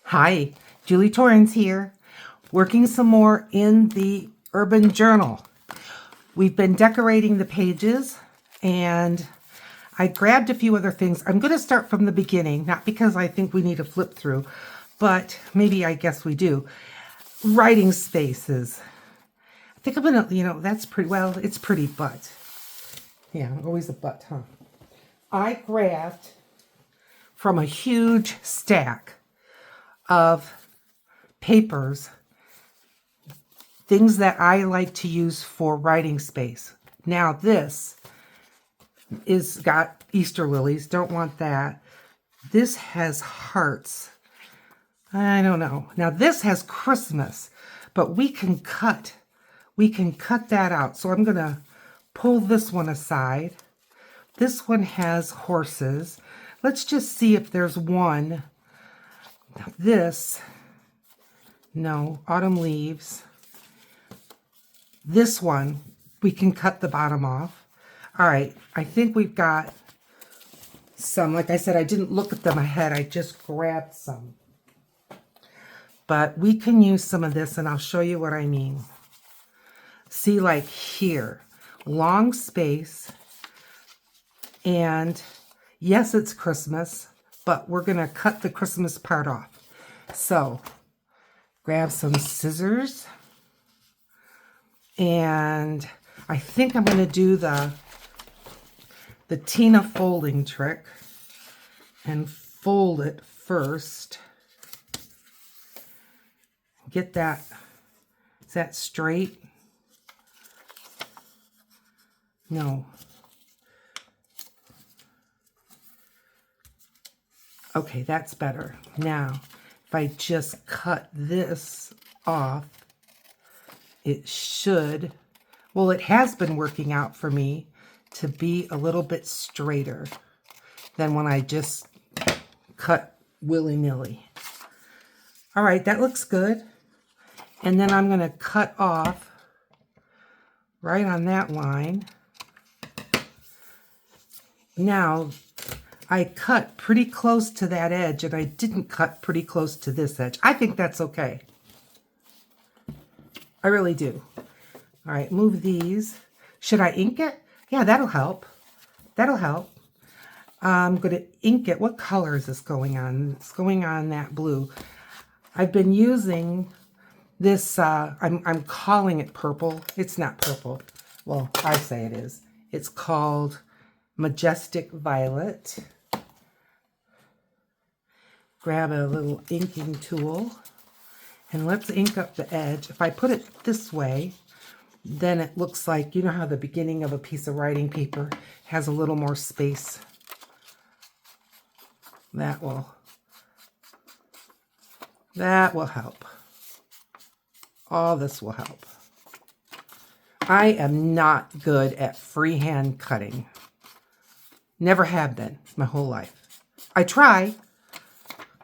Hi, Julie Torrance here, working some more in the Urban Journal. We've been decorating the pages and I grabbed a few other things. I'm going to start from the beginning, not because I think we need to flip through, but maybe I guess we do. Writing spaces. I think I'm going to, that's pretty, well, it's pretty, but yeah, always a but, huh? I grabbed from a huge stack of papers things that I like to use for writing space. Now this is got Easter lilies, don't want that. This has hearts. I don't know. Now this has Christmas, but we can cut that out. So I'm gonna pull this one aside. This one has horses. Let's just see if there's one. This, no, autumn leaves. This one, we can cut the bottom off. All right, I think we've got some. Like I said, I didn't look at them ahead. I just grabbed some. But we can use some of this, and I'll show you what I mean. See, like here, long space. And yes, it's Christmas, but we're going to cut the Christmas part off. So grab some scissors. And I think I'm going to do the Tina folding trick and fold it first. Get that, is that straight? No. Okay, that's better. Now, if I just cut this off, it should, well, it has been working out for me to be a little bit straighter than when I just cut willy-nilly. All right, that looks good. And then I'm going to cut off right on that line. Now, I cut pretty close to that edge, and I didn't cut pretty close to this edge. I think that's okay. I really do. All right, move these. Should I ink it? Yeah, that'll help. That'll help. I'm going to ink it. What color is this going on? It's going on that blue. I've been using this, I'm calling it purple. It's not purple. Well, I say it is. It's called Majestic Violet. Grab a little inking tool and let's ink up the edge. If I put it this way, then it looks like, you know how the beginning of a piece of writing paper has a little more space. That will help. All this will help. I am not good at freehand cutting. Never have been my whole life. I try,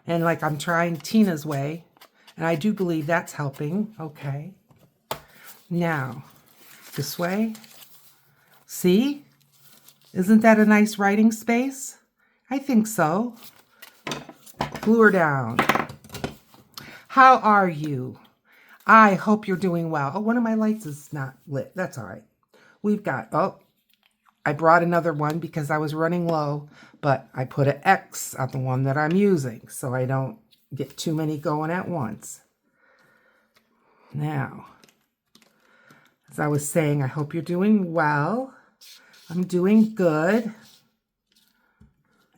and like I'm trying Tina's way, and I do believe that's helping. Okay. Now, this way. See? Isn't that a nice writing space? I think so. Glue her down. How are you? I hope you're doing well. Oh, one of my lights is not lit. That's all right. We've got, oh, I brought another one because I was running low, but I put an X on the one that I'm using so I don't get too many going at once. Now, as I was saying, I hope you're doing well. I'm doing good.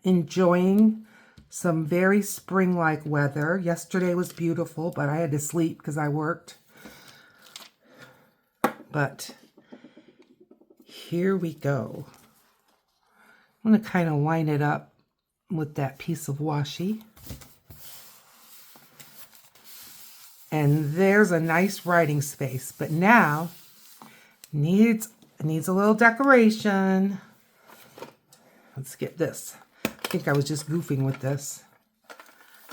Enjoying some very spring-like weather. Yesterday was beautiful, but I had to sleep because I worked. But here we go. I'm going to kind of line it up with that piece of washi. And there's a nice writing space. But now, needs a little decoration. Let's get this. I think I was just goofing with this.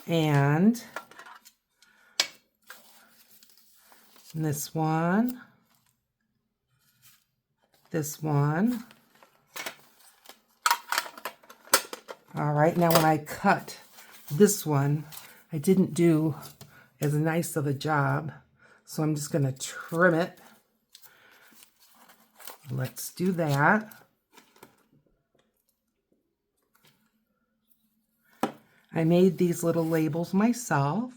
And this one. This one. All right, now when I cut this one, I didn't do as nice of a job, so I'm just going to trim it. Let's do that. I made these little labels myself,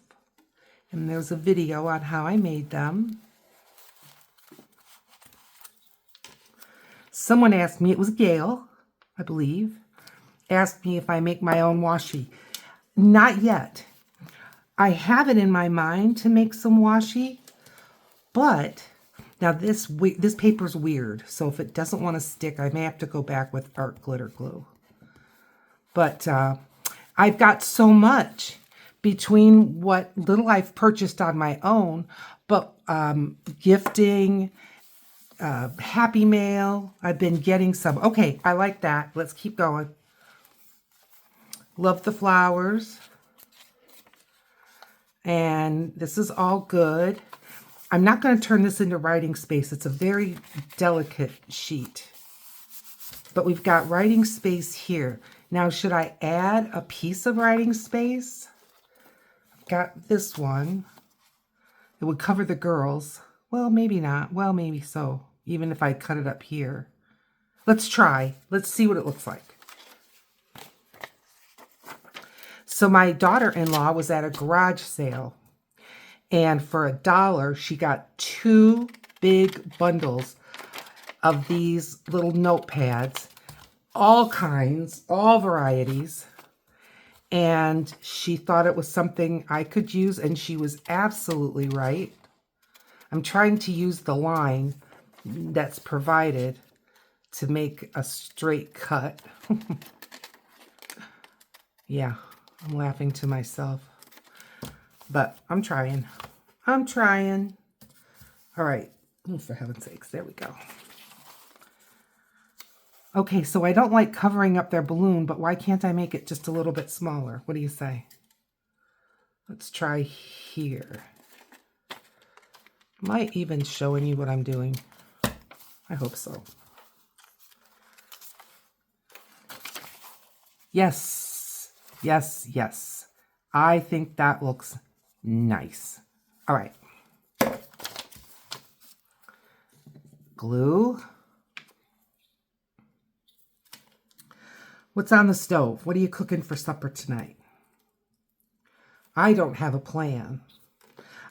and there's a video on how I made them. Someone asked me, it was Gail, I believe, asked me if I make my own washi. Not yet. I have it in my mind to make some washi, but now this paper's weird, so if it doesn't want to stick, I may have to go back with art glitter glue. But I've got so much between what little I've purchased on my own, but gifting, Happy Mail, I've been getting some. Okay, I like that. Let's keep going. Love the flowers. And this is all good. I'm not going to turn this into writing space. It's a very delicate sheet. But we've got writing space here. Now, should I add a piece of writing space? I've got this one. It would cover the girls. Well, maybe not. Well, maybe so. Even if I cut it up here. Let's try. Let's see what it looks like. So my daughter-in-law was at a garage sale. And for $1, she got 2 big bundles of these little notepads. All kinds, all varieties. And she thought it was something I could use, and she was absolutely right. I'm trying to use the line that's provided to make a straight cut. Yeah, I'm laughing to myself. But I'm trying. I'm trying. All right. Oh, for heaven's sakes, there we go. Okay, so I don't like covering up their balloon, but why can't I make it just a little bit smaller? What do you say? Let's try here. Might even showing you what I'm doing. I hope so. Yes, yes, yes. I think that looks nice. All right. Glue. What's on the stove? What are you cooking for supper tonight? I don't have a plan.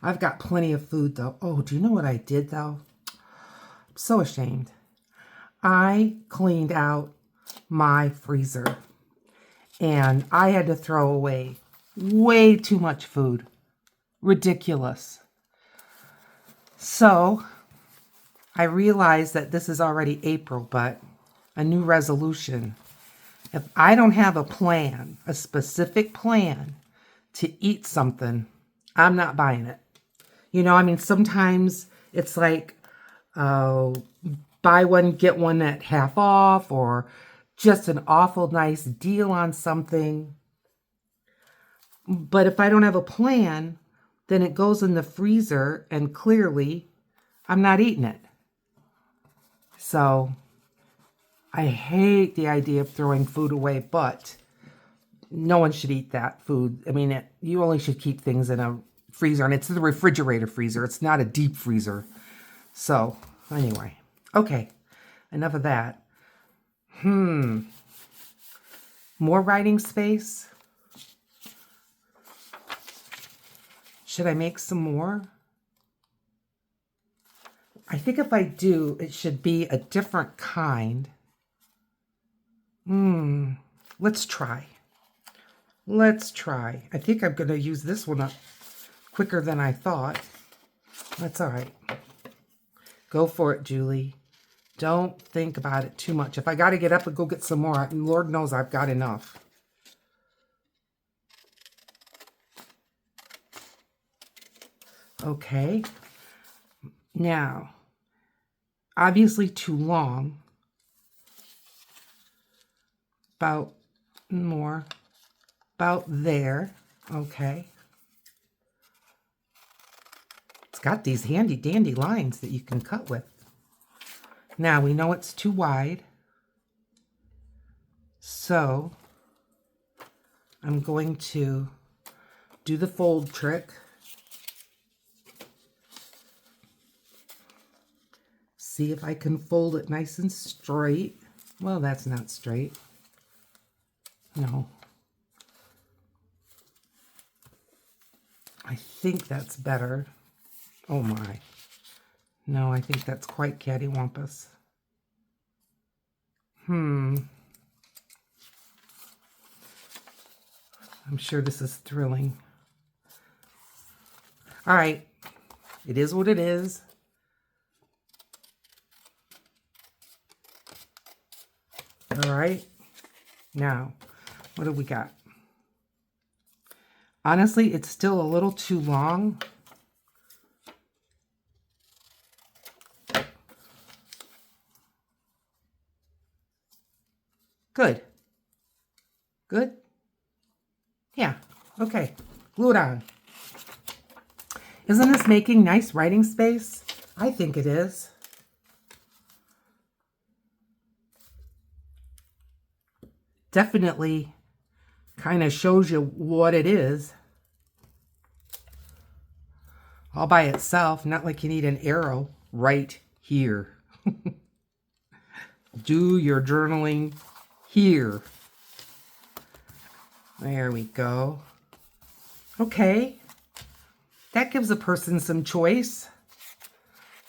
I've got plenty of food, though. Oh, do you know what I did, though? I'm so ashamed. I cleaned out my freezer, and I had to throw away way too much food. Ridiculous. So I realized that this is already April, but a new resolution. If I don't have a plan, a specific plan to eat something, I'm not buying it. You know, I mean, sometimes it's like buy one, get one at half off, or just an awful nice deal on something. But if I don't have a plan, then it goes in the freezer, and clearly I'm not eating it. So I hate the idea of throwing food away, but no one should eat that food. I mean, you only should keep things in a freezer, and it's the refrigerator freezer. It's not a deep freezer. So anyway, okay, enough of that. More writing space. Should I make some more? I think if I do, it should be a different kind. Let's try. Let's try. I think I'm going to use this one up quicker than I thought. That's all right. Go for it, Julie. Don't think about it too much. If I got to get up and go get some more, Lord knows I've got enough. Okay. Now, obviously too long. About more. About there. Okay. It's got these handy dandy lines that you can cut with. Now we know it's too wide. So I'm going to do the fold trick. See if I can fold it nice and straight. Well, that's not straight. No. I think that's better. Oh my. No, I think that's quite cattywampus. I'm sure this is thrilling. All right. It is what it is. All right. Now, what do we got? Honestly, it's still a little too long. Good. Good? Yeah. Okay. Glue it on. Isn't this making nice writing space? I think it is. Definitely kind of shows you what it is. All by itself, not like you need an arrow right here. Do your journaling here. There we go. Okay. That gives a person some choice.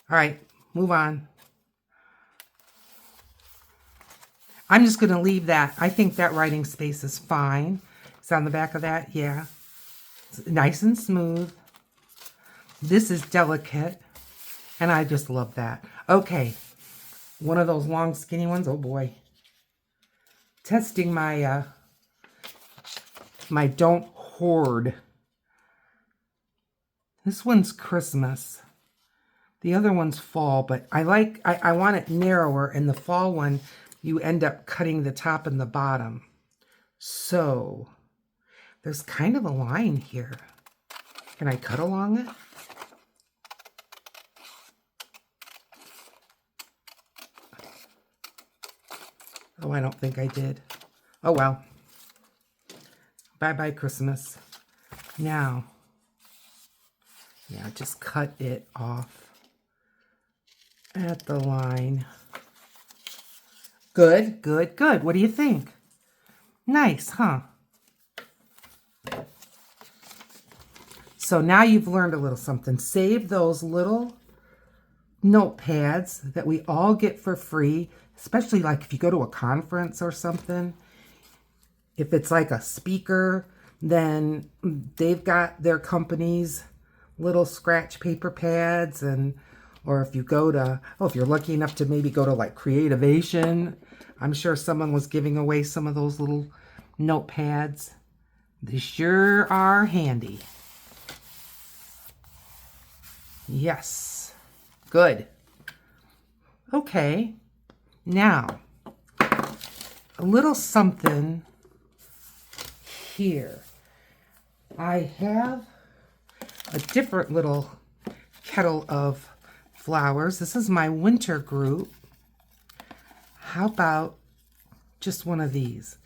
All right, move on. I'm just going to leave that. I think that writing space is fine. It's on the back of that. Yeah. It's nice and smooth. This is delicate. And I just love that. Okay. One of those long skinny ones. Oh boy. Testing my my don't hoard. This one's Christmas. The other one's fall, but I want it narrower, and the fall one you end up cutting the top and the bottom. So there's kind of a line here. Can I cut along it? Oh, I don't think I did. Oh, well. Bye-bye, Christmas. Now, yeah, just cut it off at the line. Good, good, good. What do you think? Nice, huh? So now you've learned a little something. Save those little notepads that we all get for free, especially like if you go to a conference or something. If it's like a speaker, then they've got their company's little scratch paper pads, and or if you go to, if you're lucky enough to maybe go to like Creativation, I'm sure someone was giving away some of those little notepads. They sure are handy. Yes. Good. Okay. Now, a little something here. I have a different little kettle of flowers. This is my winter group. How about just one of these?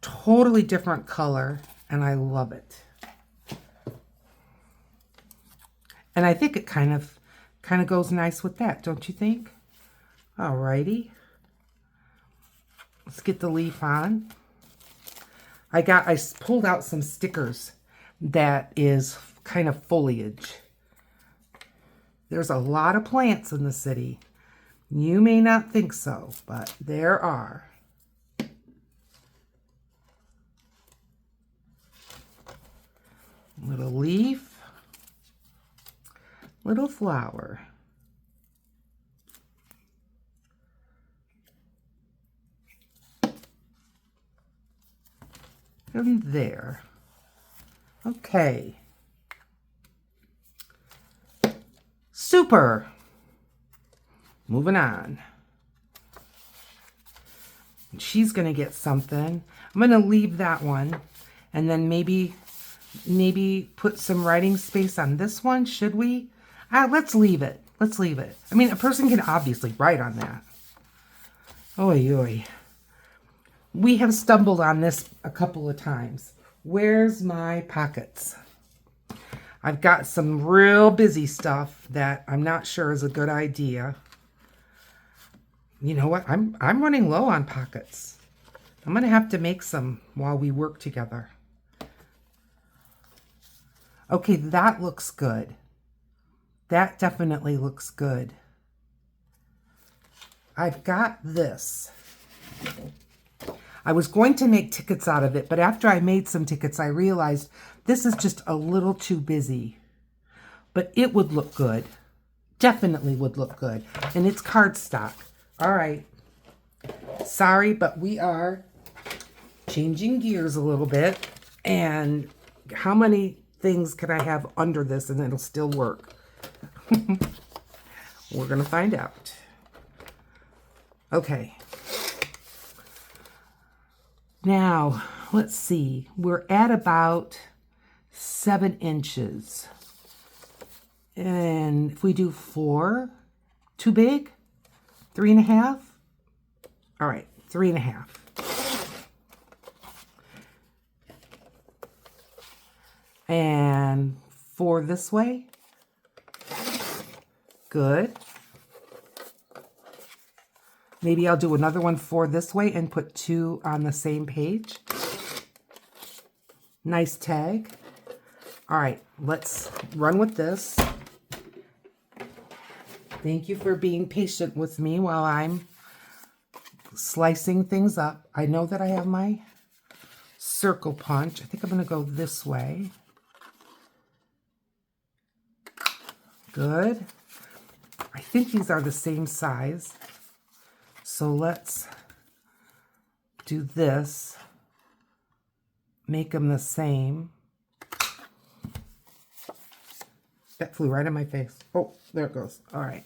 Totally different color, and I love it. And I think it kind of goes nice with that, don't you think? Alrighty. Let's get the leaf on. I pulled out some stickers that is kind of foliage. There's a lot of plants in the city. You may not think so, but there are. Little leaf, little flower. And there. Okay. Super. Moving on. She's going to get something. I'm going to leave that one. And then maybe put some writing space on this one. Should we? Let's leave it. Let's leave it. I mean, a person can obviously write on that. Oy, oy. We have stumbled on this a couple of times. Where's my pockets? I've got some real busy stuff that I'm not sure is a good idea. You know what? I'm running low on pockets. I'm going to have to make some while we work together. Okay, that looks good. That definitely looks good. I've got this. I was going to make tickets out of it, but after I made some tickets, I realized this is just a little too busy. But it would look good. Definitely would look good. And it's cardstock. All right. Sorry, but we are changing gears a little bit. And how many things can I have under this and it'll still work? We're going to find out. Okay. Now, let's see. We're at about 7 inches. And if we do 4, too big? 3.5? All right, 3.5. And 4 this way. Good. Maybe I'll do another one 4 this way and put 2 on the same page. Nice tag. All right, let's run with this. Thank you for being patient with me while I'm slicing things up. I know that I have my circle punch. I think I'm going to go this way. Good. I think these are the same size. So let's do this. Make them the same. That flew right in my face. Oh, there it goes. All right.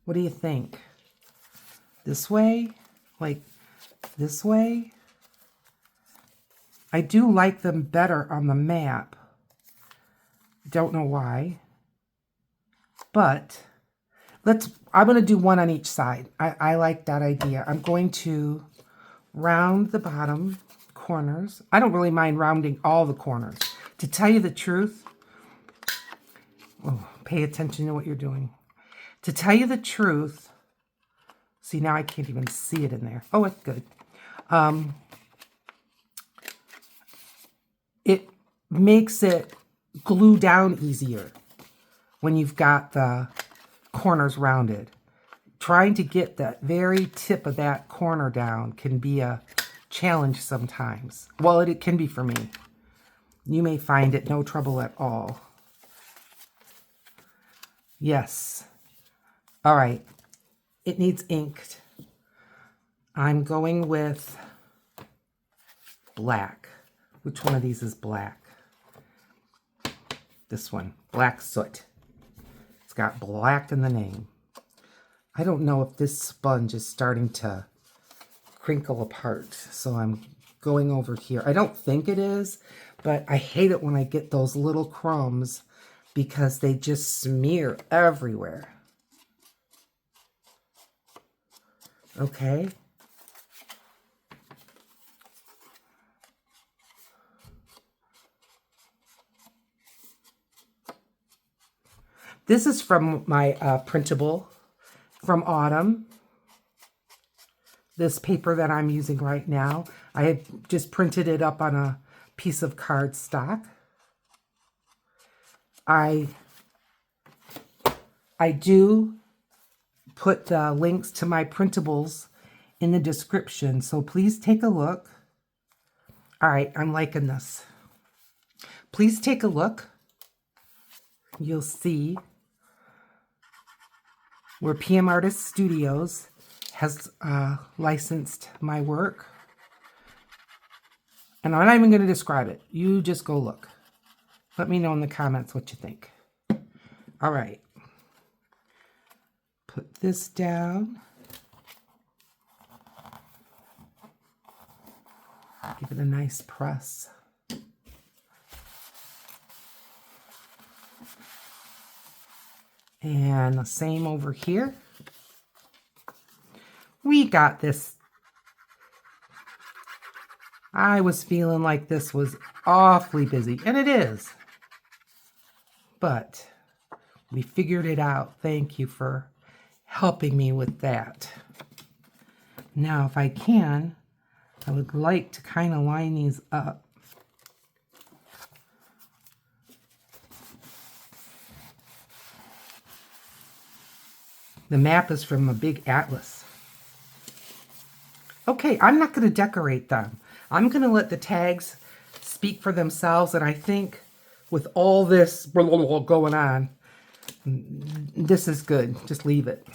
What do you think? This way? Like this way? I do like them better on the map. Don't know why. But I'm going to do one on each side. I like that idea. I'm going to round the bottom corners. I don't really mind rounding all the corners. To tell you the truth, oh, pay attention to what you're doing. To tell you the truth, see, now I can't even see it in there. Oh, it's good. It makes it glue down easier when you've got the corners rounded. Trying to get that very tip of that corner down can be a challenge sometimes. Well, it can be for me. You may find it no trouble at all. Yes. All right. It needs inked. I'm going with black. Which one of these is black? This one. Black soot. It's got black in the name. I don't know if this sponge is starting to crinkle apart, so I'm going over here. I don't think it is, but I hate it when I get those little crumbs because they just smear everywhere. Okay. This is from my printable from Autumn. This paper that I'm using right now. I had just printed it up on a piece of cardstock. I do put the links to my printables in the description, so please take a look. All right, I'm liking this. Please take a look. You'll see where PM Artist Studios has licensed my work. And I'm not even going to describe it. You just go look. Let me know in the comments what you think. All right. Put this down. Give it a nice press. And the same over here. We got this I was feeling like this was awfully busy, and it is. But we figured it out. Thank you for helping me with that. Now, if I can, I would like to kind of line these up. The map is from a big atlas. Okay, I'm not going to decorate them. I'm going to let the tags speak for themselves, and I think with all this going on, this is good. Just leave it.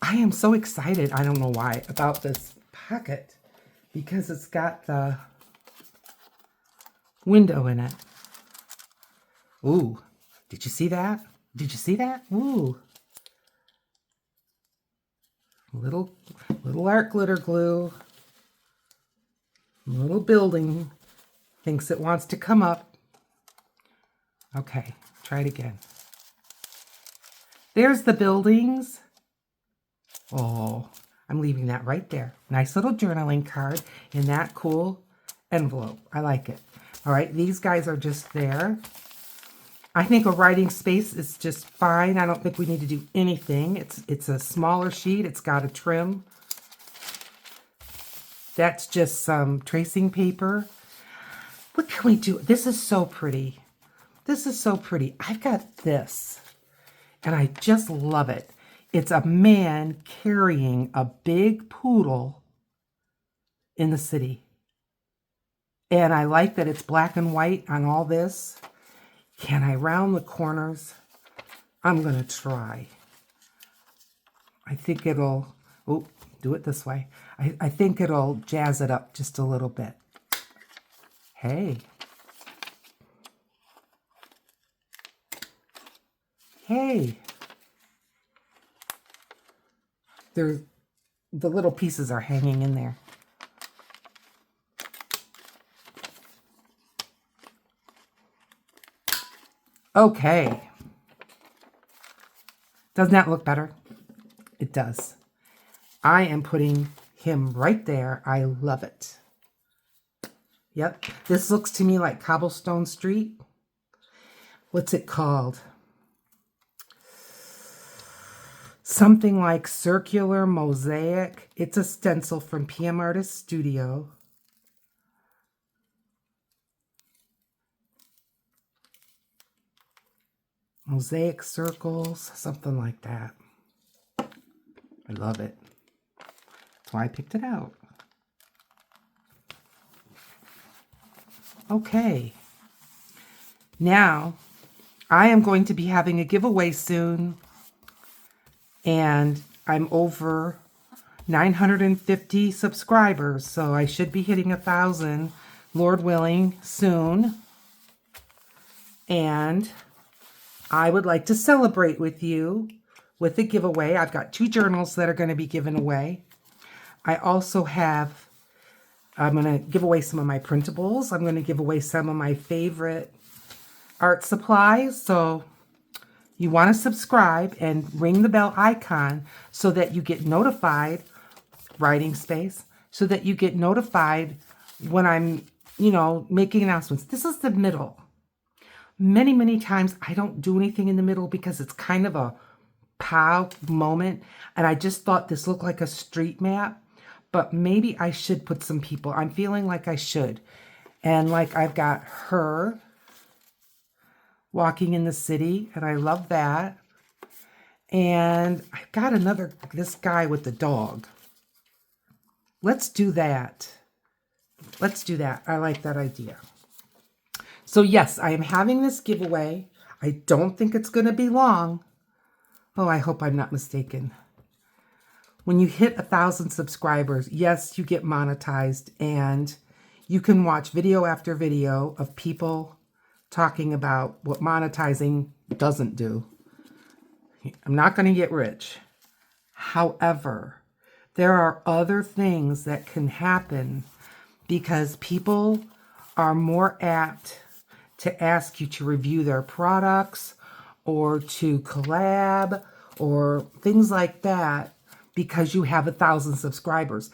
I am so excited, I don't know why, about this pocket because it's got the window in it. Ooh, did you see that? Did you see that? Ooh. Little art glitter glue. Little building thinks it wants to come up. Okay, try it again. There's the buildings. Oh, I'm leaving that right there. Nice little journaling card in that cool envelope. I like it. All right, these guys are just there. I think a writing space is just fine. I don't think we need to do anything. It's a smaller sheet. It's got a trim. That's just some tracing paper. What can we do? This is so pretty. This is so pretty. I've got this, and I just love it. It's a man carrying a big poodle in the city. And I like that it's black and white on all this. Can I round the corners? I'm going to try. I think it'll, oh, do it this way. I think it'll jazz it up just a little bit. Hey. Hey. The little pieces are hanging in there. Okay. Doesn't that look better? It does. I am putting him right there. I love it. Yep. This looks to me like Cobblestone Street. What's it called? Something like Circular Mosaic. It's a stencil from PM Artist Studio. Mosaic circles, something like that. I love it. That's why I picked it out. Okay. Now, I am going to be having a giveaway soon. And I'm over 950 subscribers, so I should be hitting 1,000, Lord willing, soon. And I would like to celebrate with you with a giveaway. I've got 2 journals that are going to be given away. I also have, I'm going to give away some of my printables. I'm going to give away some of my favorite art supplies. So you want to subscribe and ring the bell icon so that you get notified, writing space, so that you get notified when I'm, making announcements. This is the middle. Many, many times I don't do anything in the middle because it's kind of a pow moment. And I just thought this looked like a street map, but maybe I should put some people. I'm feeling like I should. And like I've got her walking in the city, and I love that. And I've got this guy with the dog. Let's do that. Let's do that. I like that idea. So yes, I am having this giveaway. I don't think it's going to be long. Oh, I hope I'm not mistaken. When you hit 1,000 subscribers, yes, you get monetized, and you can watch video after video of people talking about what monetizing doesn't do. I'm not going to get rich. However, there are other things that can happen because people are more apt to ask you to review their products or to collab or things like that because you have 1,000 subscribers.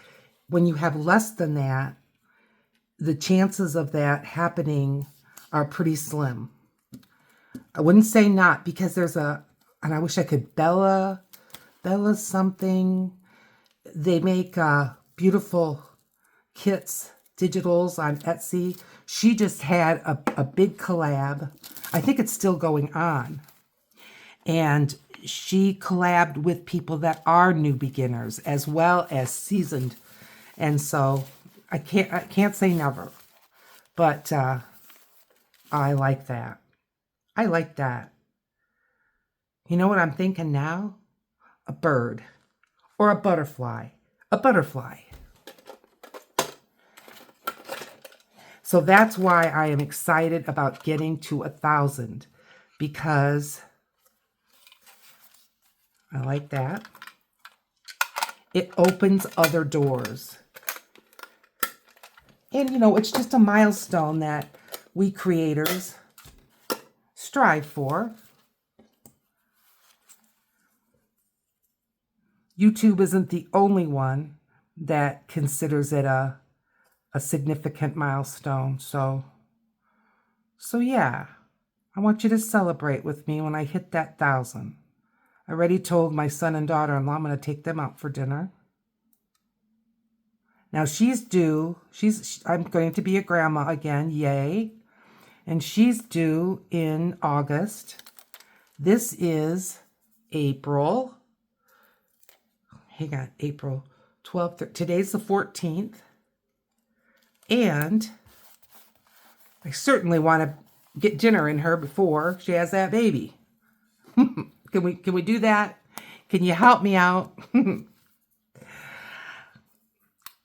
when you have less than that, the chances of that happening are pretty slim. I wouldn't say not, because there's and I wish I could, Bella something. They make beautiful kits, digitals on Etsy. She just had a big collab. I think it's still going on. And she collabed with people that are new beginners as well as seasoned. And so I can't say never. But I like that. I like that. You know what I'm thinking now? A bird or a butterfly. A butterfly. So that's why I am excited about getting to 1,000, because I like that. It opens other doors. And, you know, it's just a milestone that we creators strive for. YouTube isn't the only one that considers it a significant milestone. So yeah, I want you to celebrate with me when I hit that 1,000. I already told my son and daughter-in-law I'm going to take them out for dinner. Now she's due. I'm going to be a grandma again. Yay. And she's due in August. This is April. Hang on, April 12th. Today's the 14th. And I certainly want to get dinner in her before she has that baby. Can we do that? Can you help me out?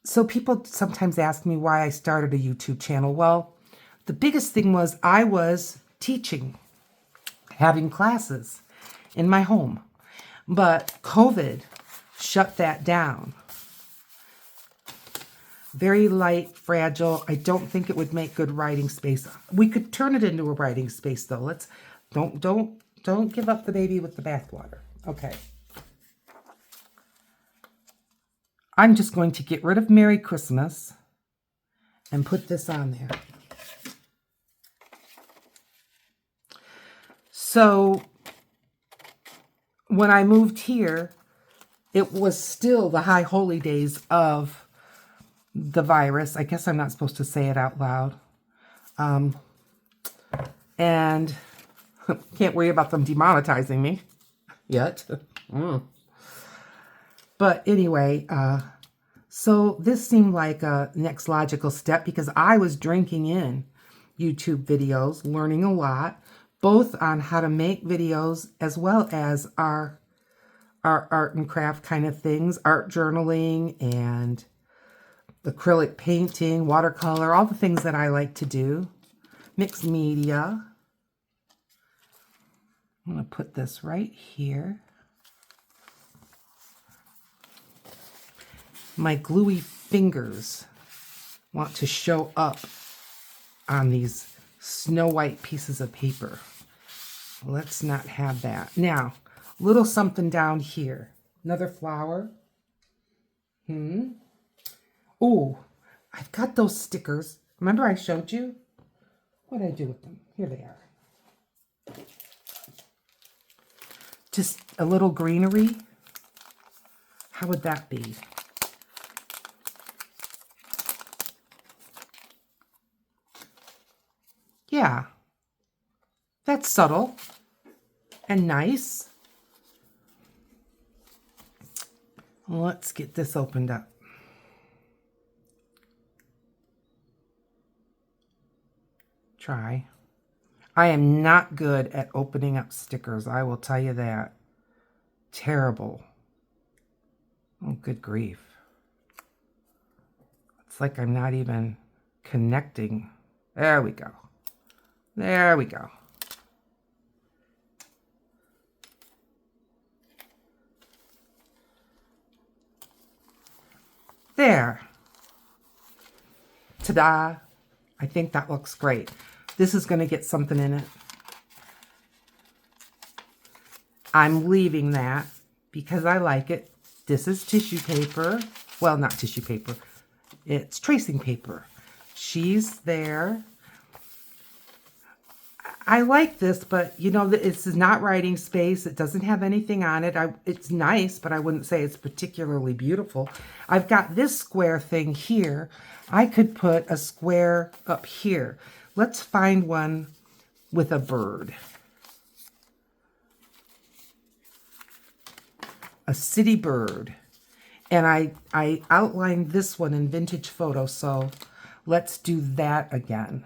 So people sometimes ask me why I started a YouTube channel. Well, the biggest thing was I was teaching, having classes in my home. But COVID shut that down. Very light, fragile. I don't think it would make good writing space. We could turn it into a writing space though. Let's don't give up the baby with the bathwater. Okay. I'm just going to get rid of Merry Christmas and put this on there. So when I moved here, it was still the high holy days of the virus. I guess I'm not supposed to say it out loud. And can't worry about them demonetizing me yet. But anyway, so this seemed like a next logical step, because I was drinking in YouTube videos, learning a lot, both on how to make videos as well as our art and craft kind of things, art journaling and acrylic painting, watercolor, all the things that I like to do, mixed media. I'm going to put this right here. My gluey fingers want to show up on these snow white pieces of paper. Let's not have that. Now, a little something down here. Another flower. Oh, I've got those stickers. Remember I showed you? What did I do with them? Here they are. Just a little greenery. How would that be? Yeah, that's subtle and nice. Let's get this opened up. Try. I am not good at opening up stickers, I will tell you that. Terrible. Oh, good grief. It's like I'm not even connecting. There we go. There we go. There. Ta-da. I think that looks great. This is going to get something in it. I'm leaving that because I like it. This is tissue paper. Well, not tissue paper. It's tracing paper. She's there. I like this, but you know, this is not writing space. It doesn't have anything on it. It's nice, but I wouldn't say it's particularly beautiful. I've got this square thing here. I could put a square up here. Let's find one with a bird. A city bird. And I outlined this one in Vintage Photo, so let's do that again.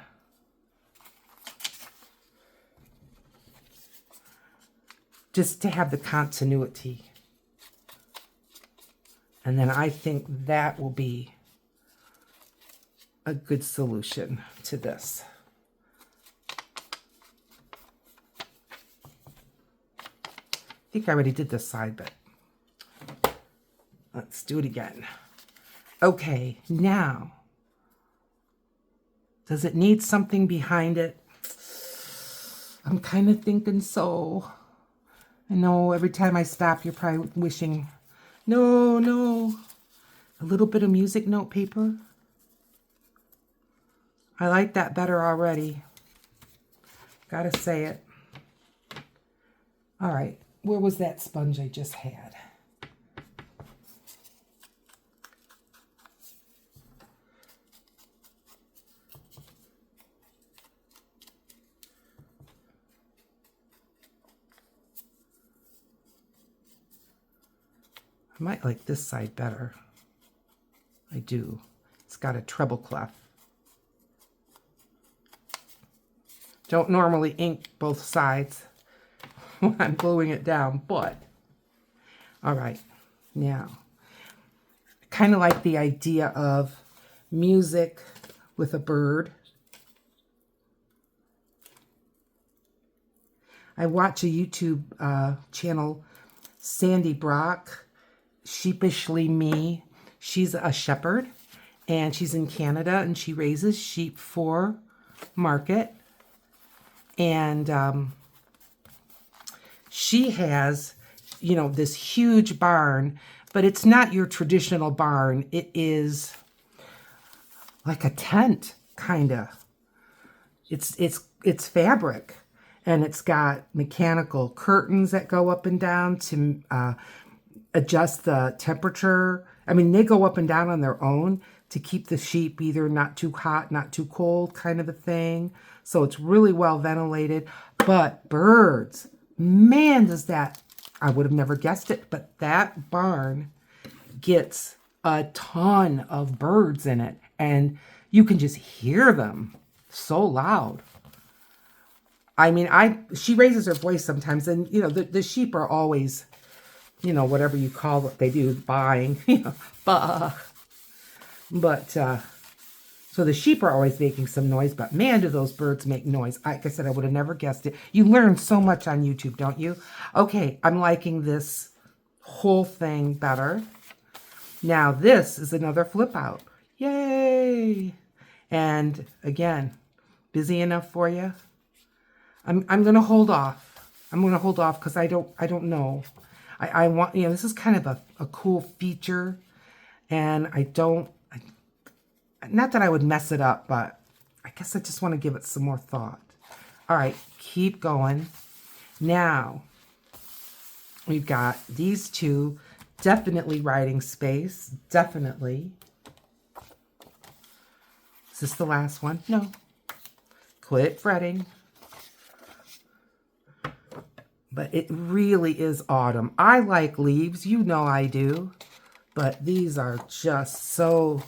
Just to have the continuity. And then I think that will be a good solution to this. I think I already did this side, but let's do it again. Okay, now, does it need something behind it? I'm kind of thinking so. I know every time I stop, you're probably wishing, no, a little bit of music note paper. I like that better already. Gotta say it. All right, where was that sponge I just had? I might like this side better. I do. It's got a treble clef. Don't normally ink both sides when I'm gluing it down, but all right. Now, I kind of like the idea of music with a bird. I watch a YouTube channel, Sandy Brock. Sheepishly Me. She's a shepherd and she's in Canada and she raises sheep for market. And she has, you know, this huge barn, but it's not your traditional barn. It is like a tent, kind of. It's fabric, and it's got mechanical curtains that go up and down to adjust the temperature. I mean, they go up and down on their own to keep the sheep either not too hot, not too cold, kind of a thing. So it's really well ventilated. But birds, man, does that, I would have never guessed it, but that barn gets a ton of birds in it. And you can just hear them so loud. I mean, she raises her voice sometimes, and, you know, the sheep are always, you know, whatever you call what they do, buying, you know, bah. But, so the sheep are always making some noise, but man, do those birds make noise. Like I said, I would have never guessed it. You learn so much on YouTube, don't you? Okay, I'm liking this whole thing better. Now, this is another flip out. Yay! And again, busy enough for you? I'm going to hold off. I'm going to hold off because I don't know. I want, you know, this is kind of a cool feature, and not that I would mess it up, but I guess I just want to give it some more thought. All right, keep going. Now, we've got these two, definitely writing space, definitely. Is this the last one? No. Quit fretting. But it really is autumn. I like leaves, you know I do. But these are just so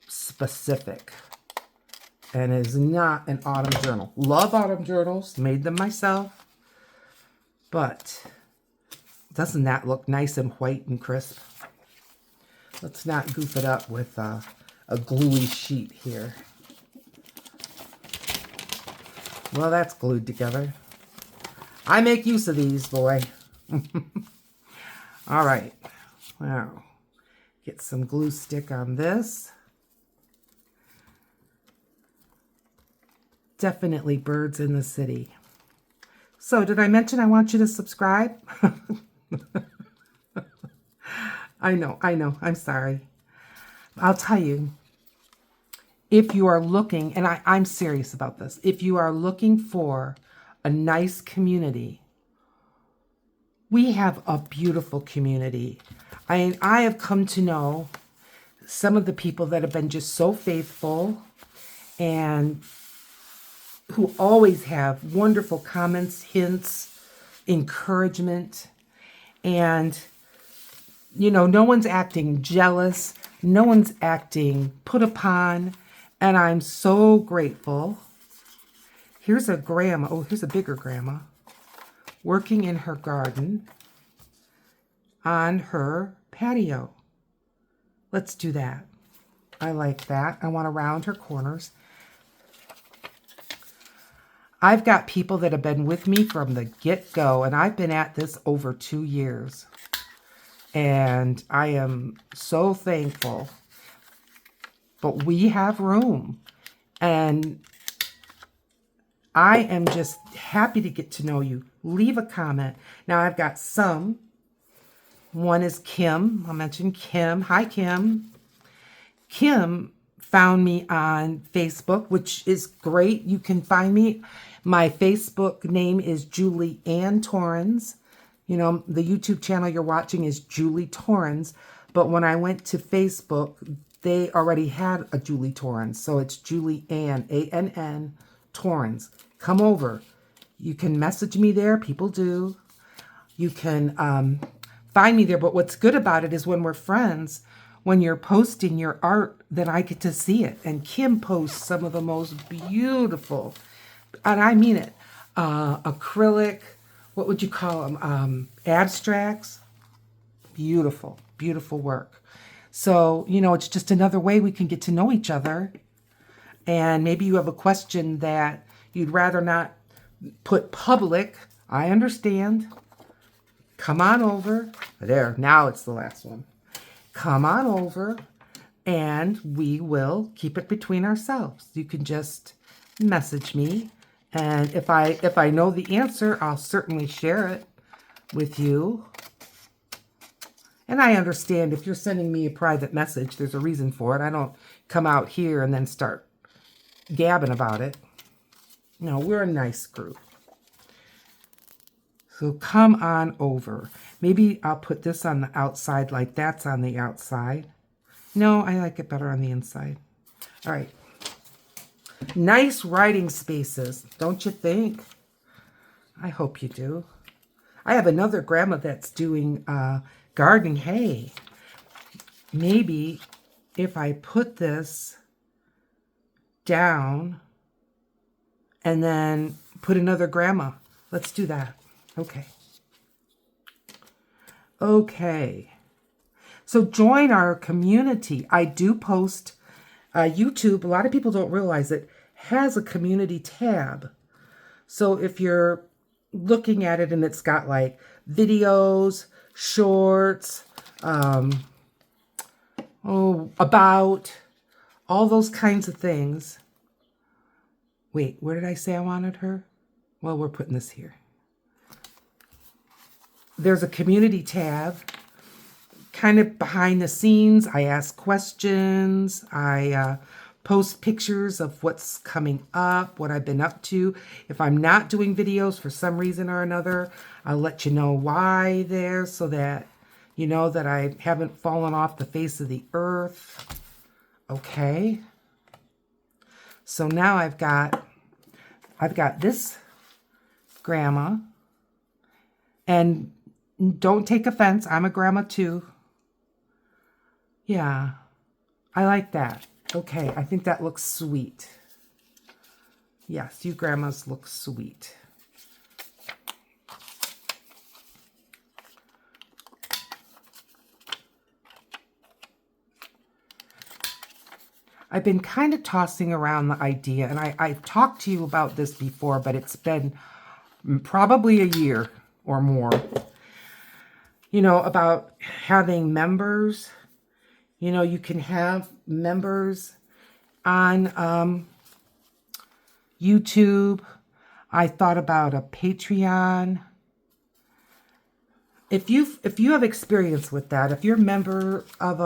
specific. And it is not an autumn journal. Love autumn journals, made them myself. But doesn't that look nice and white and crisp? Let's not goof it up with a gluey sheet here. Well, that's glued together. I make use of these, boy. All right. Now, get some glue stick on this. Definitely birds in the city. So, did I mention I want you to subscribe? I know. I'm sorry. I'll tell you, if you are looking, and I'm serious about this, if you are looking for a nice community, we have a beautiful community. I have come to know some of the people that have been just so faithful and who always have wonderful comments, hints, encouragement. And, you know, no one's acting jealous. No one's acting put upon. And I'm so grateful. Here's a grandma. Oh, here's a bigger grandma working in her garden on her patio. Let's do that. I like that. I want to round her corners. I've got people that have been with me from the get-go, and I've been at this over 2 years. And I am so thankful. But we have room. And I am just happy to get to know you. Leave a comment. Now I've got some. One is Kim. I'll mention Kim. Hi, Kim. Kim found me on Facebook, which is great. You can find me. My Facebook name is Julie Ann Torrens. You know, the YouTube channel you're watching is Julie Torrens. But when I went to Facebook, they already had a Julie Torrens. So it's Julie Ann, A-N-N, Torrens. Come over. You can message me there. People do. You can find me there. But what's good about it is when we're friends, when you're posting your art, then I get to see it. And Kim posts some of the most beautiful, and I mean it, acrylic, what would you call them? Abstracts. Beautiful, beautiful work. So, you know, it's just another way we can get to know each other. And maybe you have a question that you'd rather not put public. I understand. Come on over. There, now it's the last one. Come on over and we will keep it between ourselves. You can just message me. And if I know the answer, I'll certainly share it with you. And I understand if you're sending me a private message, there's a reason for it. I don't come out here and then start gabbing about it. No, we're a nice group. So come on over. Maybe I'll put this on the outside like that's on the outside. No, I like it better on the inside. All right. Nice writing spaces, don't you think? I hope you do. I have another grandma that's doing gardening. Hey, maybe if I put this down and then put another grandma. Let's do that. Okay. Okay. So join our community. I do post YouTube. A lot of people don't realize it has a community tab. So if you're looking at it and it's got like videos, shorts, about, all those kinds of things. Wait, where did I say I wanted her? Well, we're putting this here. There's a community tab, kind of behind the scenes. I ask questions. I post pictures of what's coming up, what I've been up to. If I'm not doing videos for some reason or another, I'll let you know why there so that you know that I haven't fallen off the face of the earth. Okay. So now I've got this grandma, and don't take offense. I'm a grandma too. Yeah, I like that. Okay, I think that looks sweet. Yes, you grandmas look sweet. I've been kind of tossing around the idea, and I've talked to you about this before, but it's been probably a year or more, you know, about having members. You know, you can have members on YouTube. I thought about a Patreon. If you have experience with that, if you're a member of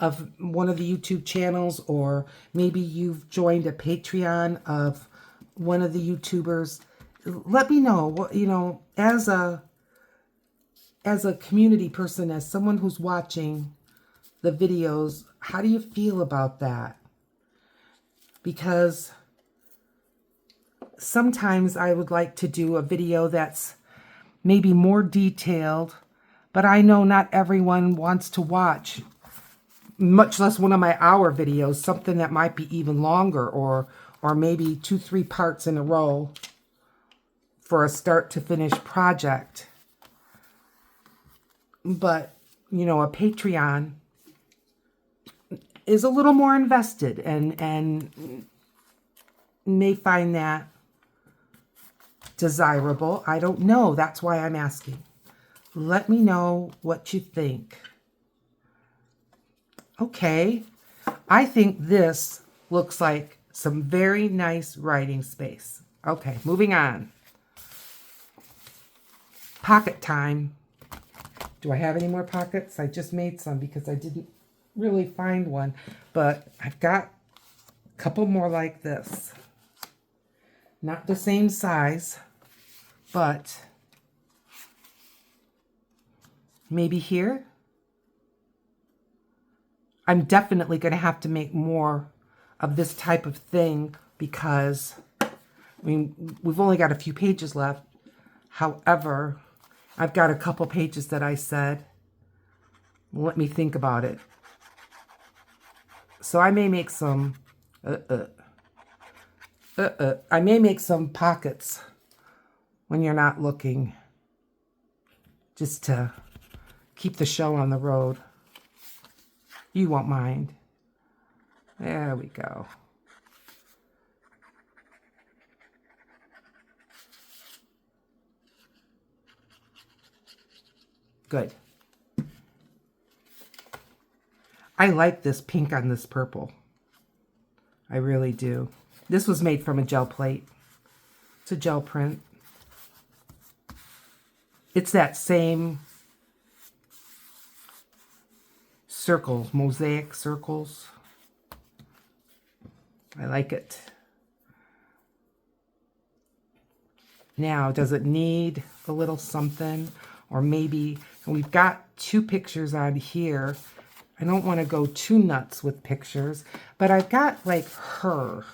of one of the YouTube channels, or maybe you've joined a Patreon of one of the YouTubers, let me know. What, you know, as a community person, as someone who's watching the videos, how do you feel about that? Because sometimes I would like to do a video that's maybe more detailed, but I know not everyone wants to watch, much less one of my hour videos, something that might be even longer, or maybe 2-3 parts in a row for a start to finish project. But, you know, a Patreon is a little more invested and may find that desirable. I don't know. That's why I'm asking. Let me know what you think. Okay. I think this looks like some very nice writing space. Okay, moving on. Pocket time. Do I have any more pockets? I just made some because I didn't really find one, but I've got a couple more like this. Not the same size, but maybe here. I'm definitely going to have to make more of this type of thing because, I mean, we've only got a few pages left. However, I've got a couple pages that I said, let me think about it. So I may make some, I may make some pockets when you're not looking, just to keep the show on the road. You won't mind. There we go. Good. I like this pink on this purple. I really do. This was made from a gel plate. It's a gel print. It's that same circles, mosaic circles. I like it. Now, does it need a little something? Or maybe, we've got 2 pictures on here. I don't want to go too nuts with pictures, but I've got like her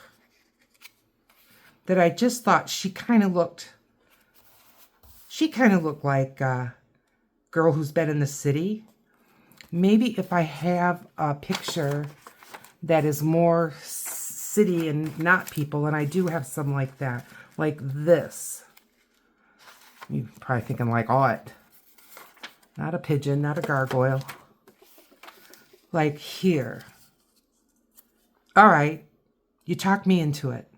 that I just thought she kind of looked like a girl who's been in the city. Maybe if I have a picture that is more city and not people, and I do have some like that, like this. You're probably thinking like, oh, it. Not a pigeon, not a gargoyle. Like here. All right, you talked me into it.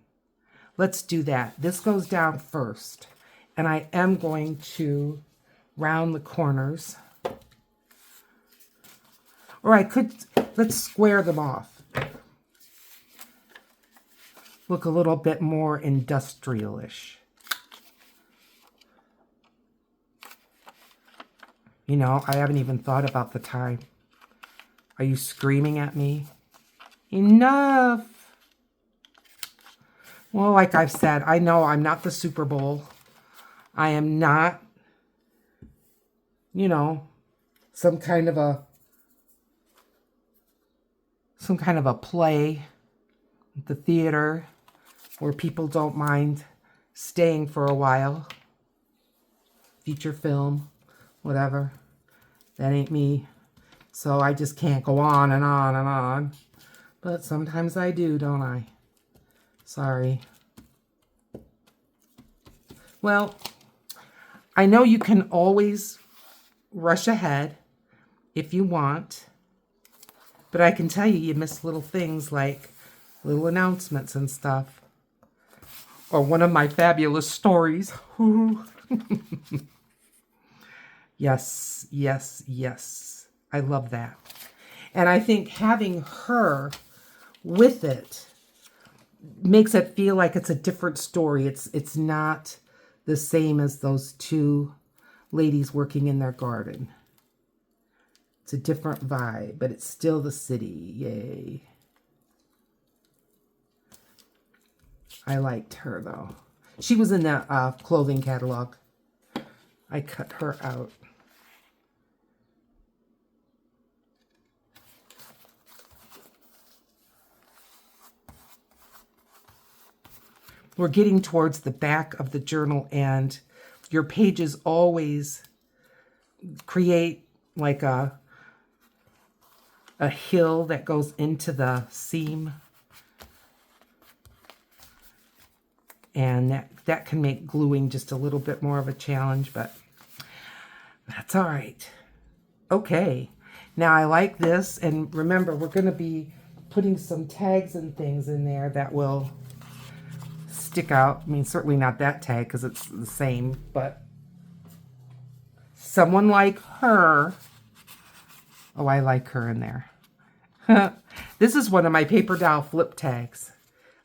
Let's do that. This goes down first, and I am going to round the corners. Or I could, let's square them off. Look a little bit more industrial-ish. You know, I haven't even thought about the time. Are you screaming at me? Enough! Well, like I've said, I know I'm not the Super Bowl. I am not, you know, some kind of a play at the theater where people don't mind staying for a while. Feature film, whatever. That ain't me. So I just can't go on and on and on. But sometimes I do, don't I? Sorry. Well, I know you can always rush ahead if you want. But I can tell you, you miss little things like little announcements and stuff. Or one of my fabulous stories. Yes, yes, yes. I love that. And I think having her with it makes it feel like it's a different story. It's not the same as those 2 ladies working in their garden. It's a different vibe, but it's still the city. Yay. I liked her, though. She was in the clothing catalog. I cut her out. We're getting towards the back of the journal, and your pages always create like a hill that goes into the seam. And that can make gluing just a little bit more of a challenge, but that's all right. Okay, now I like this, and remember, we're going to be putting some tags and things in there that will stick out. I mean, certainly not that tag because it's the same, but someone like her. Oh, I like her in there. This is one of my paper doll flip tags.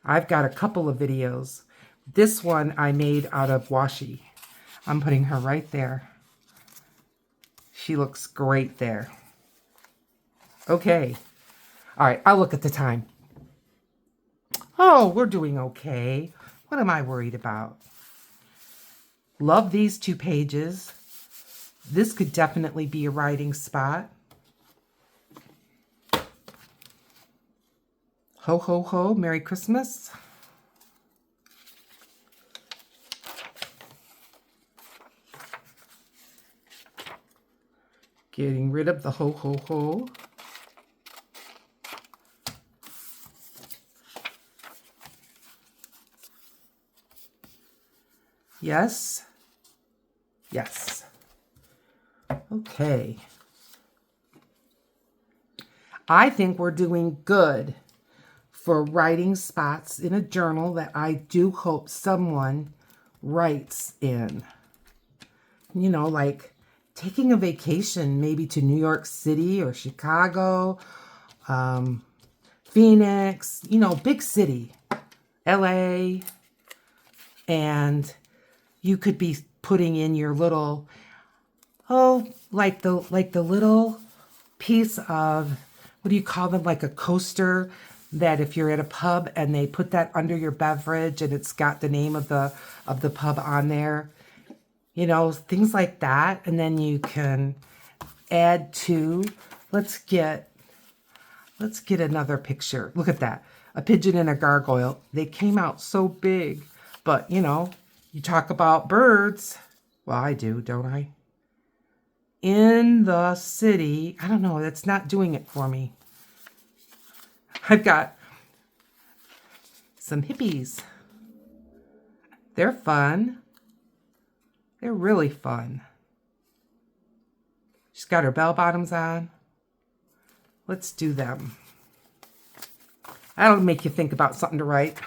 I've got a couple of videos. This one I made out of washi. I'm putting her right there. She looks great there. Okay. All right, I'll look at the time. Oh, we're doing okay. What am I worried about? Love these 2 pages. This could definitely be a writing spot. Ho, ho, ho, Merry Christmas. Getting rid of the ho, ho, ho. Yes. Yes. Okay. I think we're doing good for writing spots in a journal that I do hope someone writes in. You know, like taking a vacation maybe to New York City or Chicago, Phoenix, you know, big city, LA, and you could be putting in your little, like the little piece of, what do you call them, like a coaster that if you're at a pub and they put that under your beverage and it's got the name of the pub on there, you know, things like that. And then you can add to, let's get another picture. Look at that, a pigeon and a gargoyle. They came out so big, but you know, you talk about birds. Well, I do, don't I? In the city, I don't know, that's not doing it for me. I've got some hippies. They're fun. They're really fun. She's got her bell bottoms on. Let's do them. That'll make you think about something to write.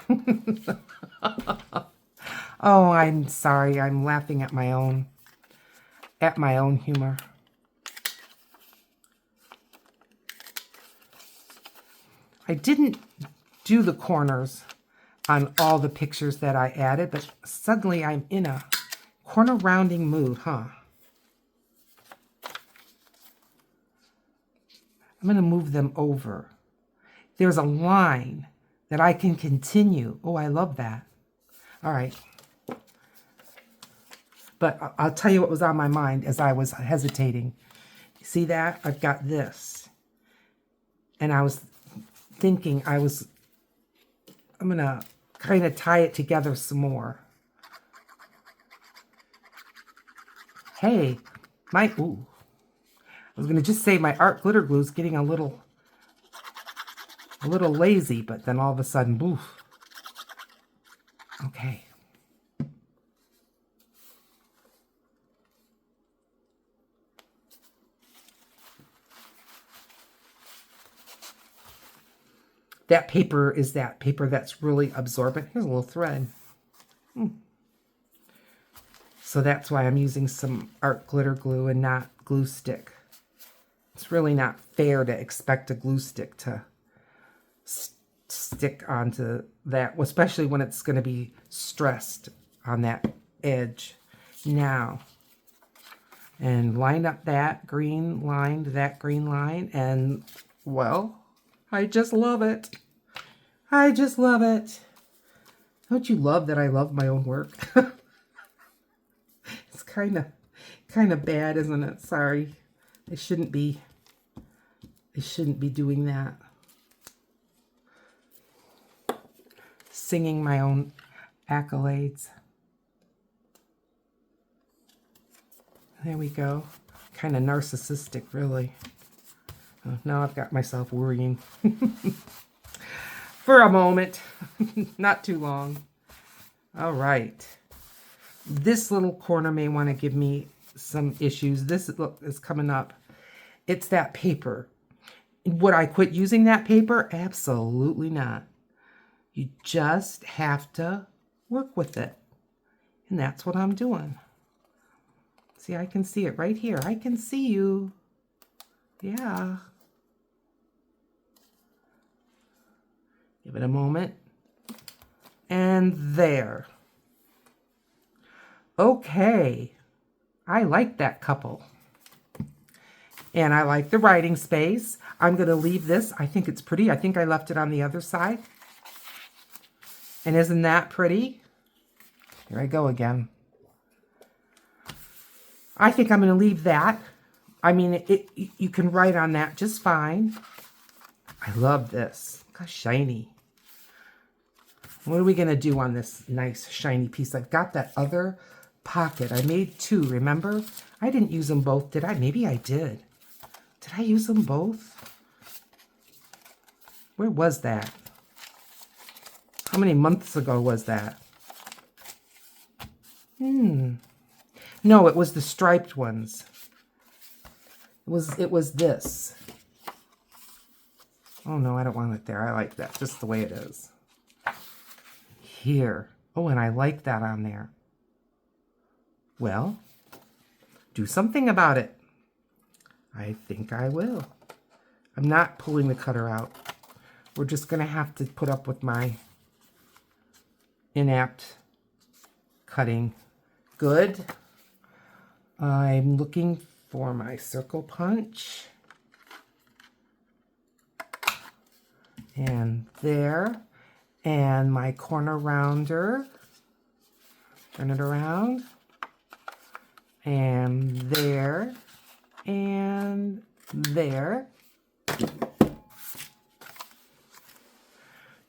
Oh, I'm sorry. I'm laughing at my own humor. I didn't do the corners on all the pictures that I added, but suddenly I'm in a corner rounding mood, huh? I'm going to move them over. There's a line that I can continue. Oh, I love that. All right. But I'll tell you what was on my mind as I was hesitating. You see that? I've got this. And I was thinking I'm going to kind of tie it together some more. Hey, I was going to just say my art glitter glue is getting a little lazy, but then all of a sudden, boof. Okay. That paper is that paper that's really absorbent. Here's a little thread. So that's why I'm using some art glitter glue and not glue stick. It's really not fair to expect a glue stick to stick onto that, especially when it's going to be stressed on that edge. Now, and lined up that green line to that green line. And, well, I just love it. I just love it. Don't you love that I love my own work? It's kind of bad, isn't it? Sorry. I shouldn't be doing that. Singing my own accolades. There we go. Kind of narcissistic, really. Oh, now I've got myself worrying. For a moment. Not too long. All right. This little corner may want to give me some issues. This look is coming up. It's that paper. Would I quit using that paper? Absolutely not. You just have to work with it. And that's what I'm doing. See, I can see it right here. I can see you. Yeah. Give it a moment. And there. Okay. I like that couple. And I like the writing space. I'm going to leave this. I think it's pretty. I think I left it on the other side. And isn't that pretty? Here I go again. I think I'm going to leave that. I mean, you can write on that just fine. I love this. Look how shiny. What are we going to do on this nice shiny piece? I've got that other pocket. I made two, remember? I didn't use them both, did I? Maybe I did. Did I use them both? Where was that? How many months ago was that? No, it was the striped ones. It was this. Oh no, I don't want it there. I like that just the way it is. Here. Oh, and I like that on there. Well, do something about it. I think I will. I'm not pulling the cutter out. We're just going to have to put up with my inapt cutting. Good. I'm looking for my circle punch. And there. And my corner rounder. Turn it around. And there. And there.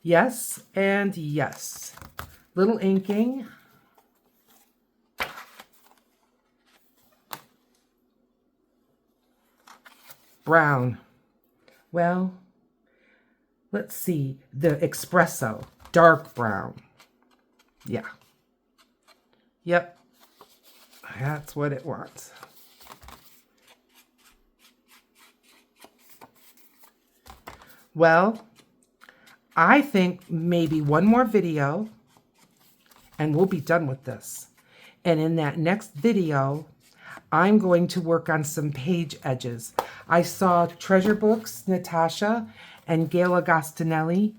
Yes and yes. Little inking. Brown. Well, let's see. The espresso. Dark brown. Yeah. Yep. That's what it wants. Well, I think maybe one more video and we'll be done with this. And in that next video, I'm going to work on some page edges. I saw Treasure Books, Natasha, and Gail Agostinelli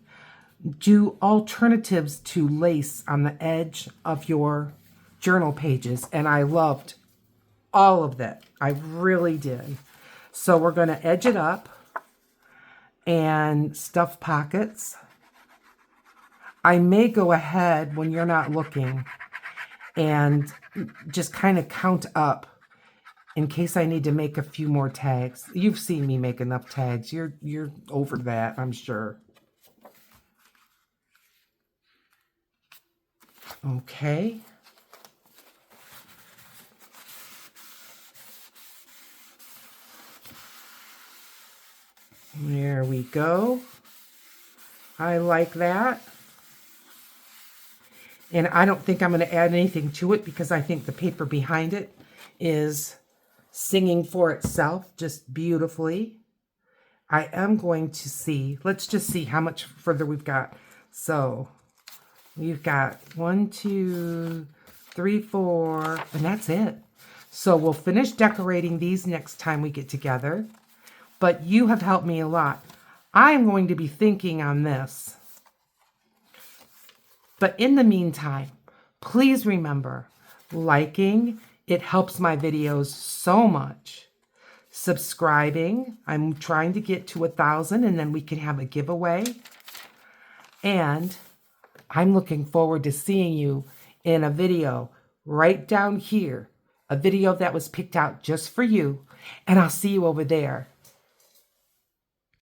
do alternatives to lace on the edge of your journal pages, and I loved all of that. I really did. So we're going to edge it up and stuff pockets. I may go ahead when you're not looking and just kind of count up in case I need to make a few more tags. You've seen me make enough tags. You're over that, I'm sure. Okay. There we go. I like that. And I don't think I'm going to add anything to it because I think the paper behind it is singing for itself just beautifully. I am going to see, let's just see how much further we've got. So we've got 1, 2, 3, 4, and that's it. So we'll finish decorating these next time we get together. But you have helped me a lot. I'm going to be thinking on this. But in the meantime, please remember, liking It helps my videos so much. Subscribing. I'm trying to get to 1,000 and then we can have a giveaway. And I'm looking forward to seeing you in a video right down here. A video that was picked out just for you. And I'll see you over there.